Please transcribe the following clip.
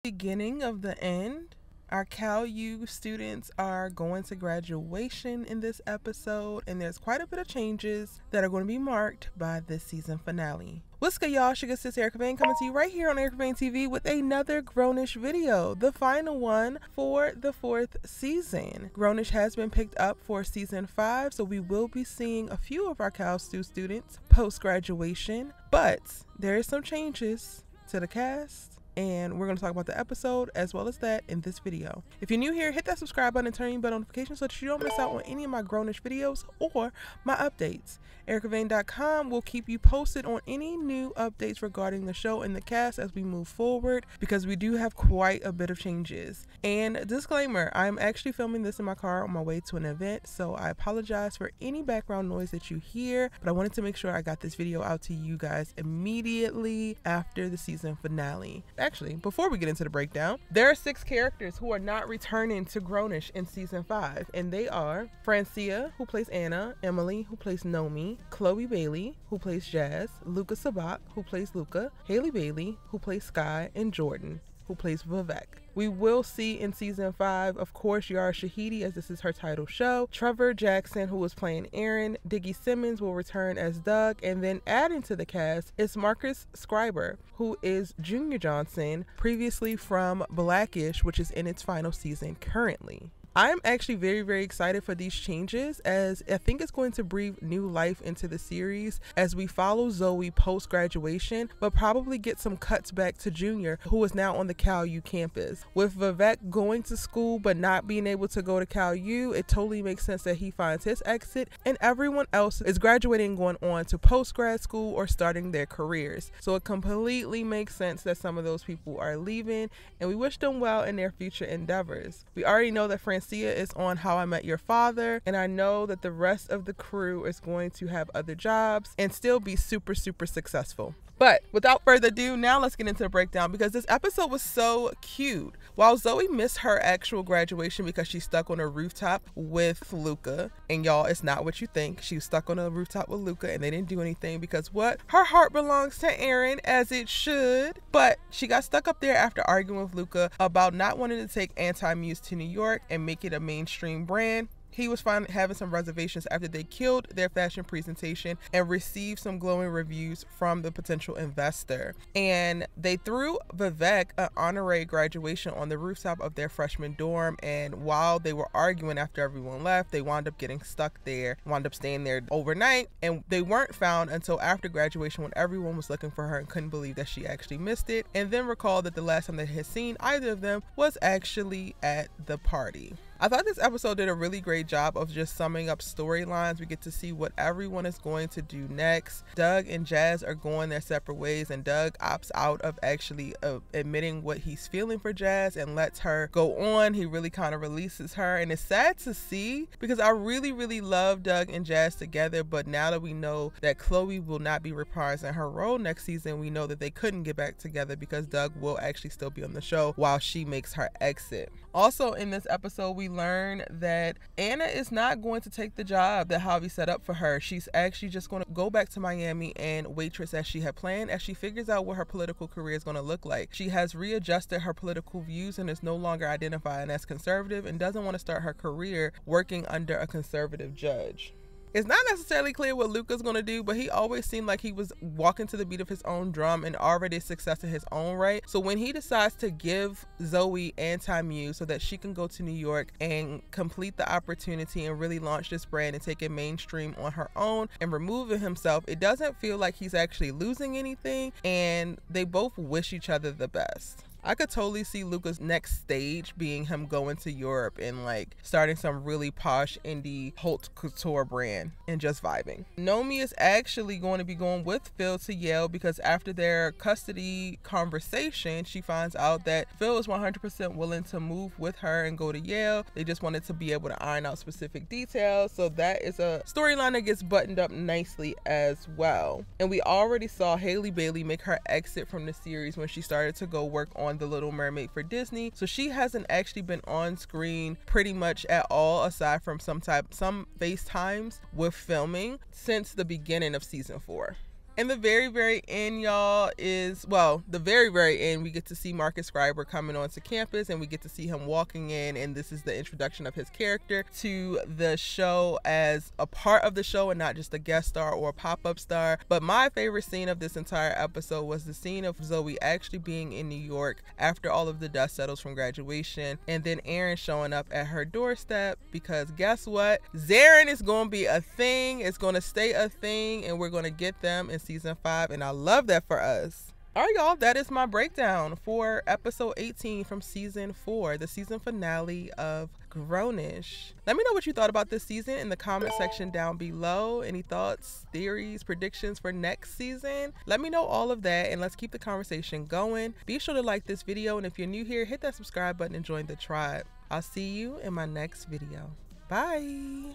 Beginning of the end. Our Cal U students are going to graduation in this episode, and there's quite a bit of changes that are going to be marked by this season finale. What's good, y'all? Sugar Sis Erica Vane coming to you right here on Erica Vane TV with another Grownish video, the final one for the 4th season. Grownish has been picked up for season 5, so we will be seeing a few of our Cal Stu students post-graduation, but there is some changes to the cast, and we're going to talk about the episode as well as that in this video. If you're new here, hit that subscribe button and turn on bell notifications so that you don't miss out on any of my Grownish videos or my updates. EricaVane.com will keep you posted on any new updates regarding the show and the cast as we move forward, because we do have quite a bit of changes. And disclaimer, I'm actually filming this in my car on my way to an event, so I apologize for any background noise that you hear, but I wanted to make sure I got this video out to you guys immediately after the season finale. Actually, before we get into the breakdown, there are 6 characters who are not returning to Grownish in season 5, and they are Francia, who plays Anna, Emily, who plays Nomi, Chloe Bailey, who plays Jazz, Luca Sabat, who plays Luca, Haley Bailey, who plays Sky, and Jordan, who plays Vivek. We will see in season 5, of course, Yara Shahidi, as this is her title show, Trevor Jackson, who was playing Aaron, Diggy Simmons will return as Doug, and then adding to the cast is Marcus Scriber, who is Junior Johnson, previously from Blackish, which is in its final season currently. I'm actually very, very excited for these changes, as I think it's going to breathe new life into the series as we follow Zoe post-graduation, but probably get some cuts back to Junior, who is now on the Cal U campus. With Vivek going to school but not being able to go to Cal U, it totally makes sense that he finds his exit, and everyone else is graduating and going on to post-grad school or starting their careers. So it completely makes sense that some of those people are leaving, and we wish them well in their future endeavors. We already know that Francia is on How I Met Your Father, and I know that the rest of the crew is going to have other jobs and still be super, super successful. But without further ado, now let's get into the breakdown, because this episode was so cute. While Zoe missed her actual graduation because she's stuck on a rooftop with Luca, and y'all, it's not what you think. She was stuck on a rooftop with Luca and they didn't do anything because what? Her heart belongs to Aaron, as it should. But she got stuck up there after arguing with Luca about not wanting to take Anti-Muse to New York and make it a mainstream brand. He was having some reservations after they killed their fashion presentation and received some glowing reviews from the potential investor. And they threw Vivek an honorary graduation on the rooftop of their freshman dorm. And while they were arguing after everyone left, they wound up getting stuck there, wound up staying there overnight. And they weren't found until after graduation, when everyone was looking for her and couldn't believe that she actually missed it. And then recalled that the last time they had seen either of them was actually at the party. I thought this episode did a really great job of just summing up storylines. We get to see what everyone is going to do next. Doug and Jazz are going their separate ways, and Doug opts out of actually admitting what he's feeling for Jazz and lets her go on. He really kind of releases her, and it's sad to see because I really, really love Doug and Jazz together. But now that we know that Chloe will not be reprising her role next season, we know that they couldn't get back together because Doug will actually still be on the show while she makes her exit. Also in this episode, we learn that Anna is not going to take the job that Javi set up for her. She's actually just going to go back to Miami and waitress as she had planned, as she figures out what her political career is going to look like. She has readjusted her political views and is no longer identifying as conservative and doesn't want to start her career working under a conservative judge. It's not necessarily clear what Luca's going to do, but he always seemed like he was walking to the beat of his own drum and already a success in his own right. So when he decides to give Zoe Anti-Muse so that she can go to New York and complete the opportunity and really launch this brand and take it mainstream on her own and removing himself, it doesn't feel like he's actually losing anything, and they both wish each other the best. I could totally see Luca's next stage being him going to Europe and like starting some really posh indie haute couture brand and just vibing. Nomi is actually going to be going with Phil to Yale because after their custody conversation, she finds out that Phil is 100% willing to move with her and go to Yale. They just wanted to be able to iron out specific details. So that is a storyline that gets buttoned up nicely as well. And we already saw Haley Bailey make her exit from the series when she started to go work on The Little Mermaid for Disney. So she hasn't actually been on screen pretty much at all, aside from some FaceTimes with filming, since the beginning of season 4. And the very end, y'all, is, well, the very end, we get to see Marcus Scriber coming onto campus, and we get to see him walking in, and this is the introduction of his character to the show as a part of the show and not just a guest star or a pop-up star. But my favorite scene of this entire episode was the scene of Zoe actually being in New York after all of the dust settles from graduation, and then Aaron showing up at her doorstep, because guess what? Zarin is going to be a thing. It's going to stay a thing, and we're going to get them in season 5, and I love that for us. All right, y'all, that is my breakdown for episode 18 from season 4, the season finale of Grownish. Let me know what you thought about this season in the comment section down below. Any thoughts, theories, predictions for next season? Let me know all of that, and let's keep the conversation going. Be sure to like this video, and if you're new here, hit that subscribe button and join the tribe. I'll see you in my next video. Bye.